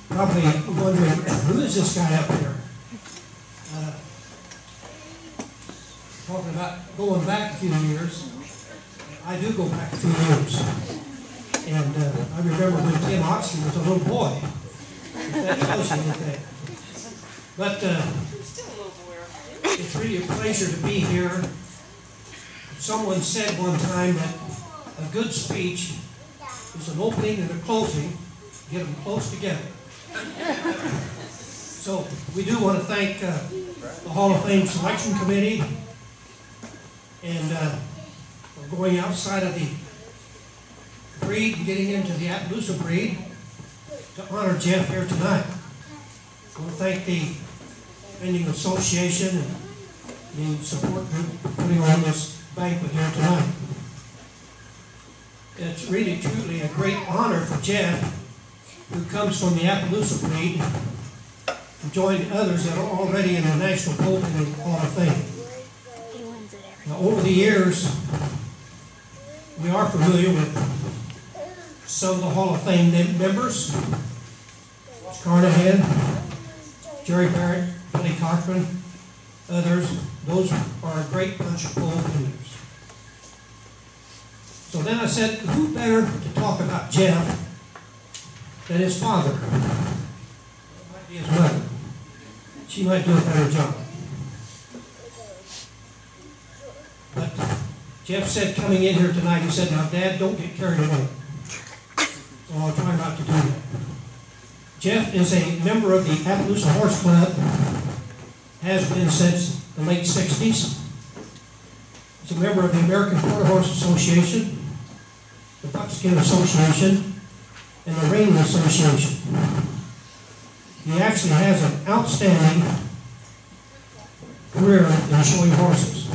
probably wondering, who is this guy up here? Talking about going back a few years. I do go back a few years. And I remember when Tim Oxley was a little boy. If that tells you anything. But it's really a pleasure to be here. Someone said one time that a good speech is an opening and a closing. Get them close together. So we do want to thank the Hall of Fame Selection Committee and for going outside of the breed and getting into the Appaloosa breed to honor Jeff here tonight. I want to thank the Vending Association and the support group for putting on this banquet here tonight. It's really truly a great honor for Jeff, who comes from the Appaloosa breed, and joined others that are already in the National Bullpen Hall of Fame. Now, over the years, we are familiar with some of the Hall of Fame members: Carnahan, Jerry Barrett, Billy Cochran, others. Those are a great bunch of bullpenners. So then I said, who better to talk about Jeff than his father? It might be his mother. She might do a better job. But Jeff said coming in here tonight, he said, now Dad, don't get carried away. So I'll try not to do that. Jeff is a member of the Appaloosa Horse Club, has been since the late 60s. He's a member of the American Quarter Horse Association, the Buckskin Association, and the Reining Association. He actually has an outstanding career in showing horses.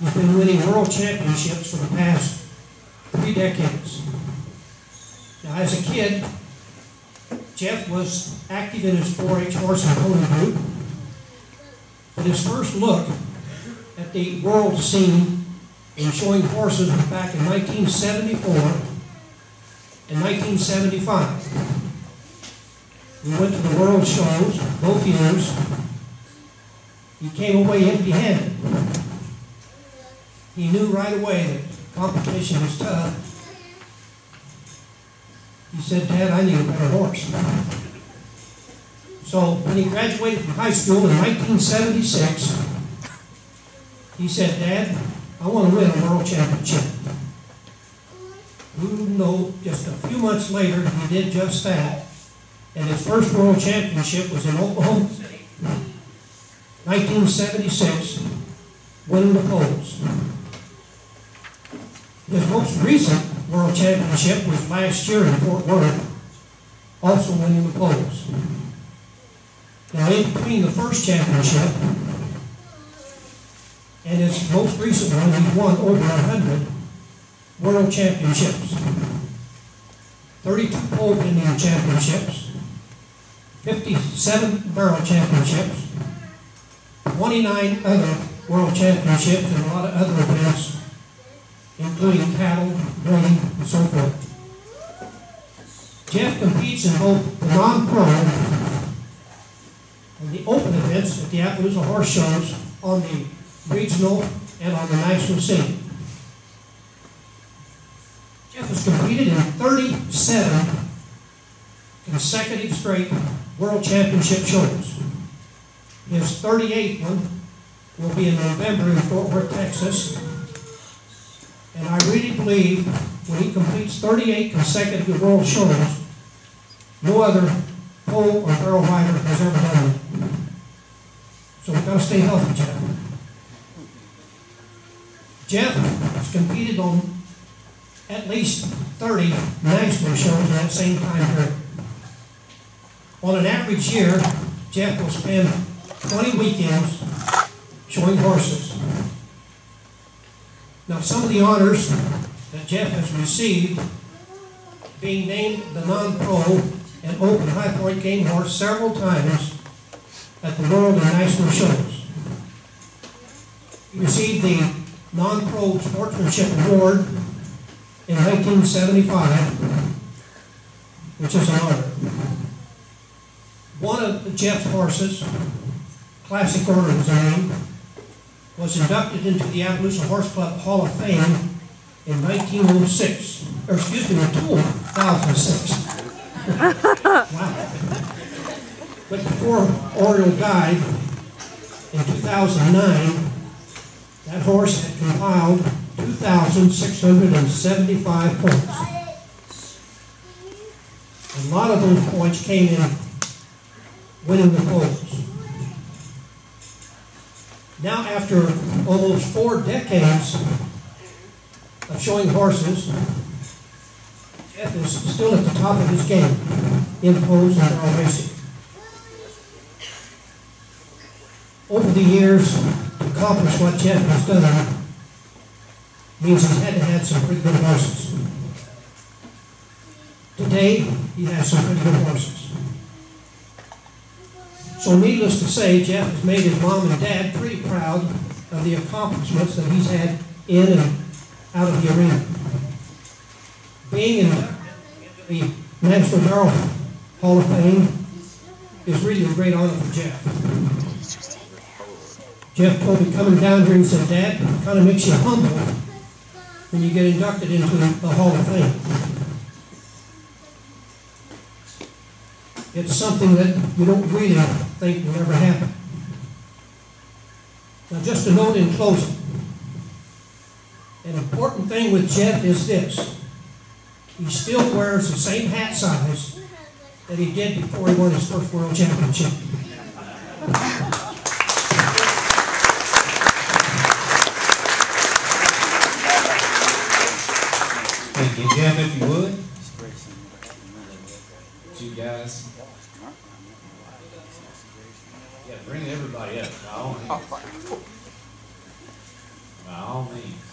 He's been winning world championships for the past 3 decades. Now, as a kid, Jeff was active in his 4-H horse and pony group, but his first look at the world scene in showing horses was back in 1974 and 1975. We went to the world shows both years. He came away empty-handed. He knew right away that competition was tough. He said, Dad, I need a better horse. So when he graduated from high school in 1976, he said, Dad, I want to win a world championship. Who knows, just a few months later, he did just that. And his first world championship was in Oklahoma City, 1976, winning the poles. His most recent world championship was last year in Fort Worth, also winning the poles. Now, in between the first championship and his most recent one, he's won over 100 world championships. 32 pole bending championships, 57 barrel championships, 29 other world championships, and a lot of other events, including cattle, reining, and so forth. Jeff competes in both the non-pro and the open events at the Appaloosa Horse Shows on the regional and on the national scene. Jeff has competed in 37 consecutive straight World Championship shows. His 38th one will be in November in Fort Worth, Texas. And I really believe when he completes 38 consecutive world shows, no other pole or barrel rider has ever done it. So we've got to stay healthy, Jeff. Jeff has competed on at least 30 national shows in that same time period. On an average year, Jeff will spend 20 weekends showing horses. Now, some of the honors that Jeff has received, being named the non-pro and open high point game horse several times at the world and national shows. He received the non-pro sportsmanship award in 1975 which is an honor. One of Jeff's horses, Classic Order was named, was inducted into the Appaloosa Horse Club Hall of Fame in 1906, or excuse me, 2006. Wow. But before Oriole died in 2009, that horse had compiled 2,675 points. A lot of those points came in winning the polls. Now, after almost 4 decades of showing horses, Jeff is still at the top of his game in pose and barrel racing. Over the years, to accomplish what Jeff has done means he's had to have some pretty good horses. Today, he has some pretty good horses. So needless to say, Jeff has made his mom and dad pretty proud of the accomplishments that he's had in and out of the arena. Being in the National Barrel Hall of Fame is really a great honor for Jeff. Jeff told me coming down here and said, "Dad, it kind of makes you humble when you get inducted into the Hall of Fame." It's something that you don't really think will ever happen. Now, just a note in closing. An important thing with Jeff is this. He still wears the same hat size that he did before he won his first world championship. Thank you, Jeff, if you would. You guys. Yeah, bring everybody up. By all means. By all means.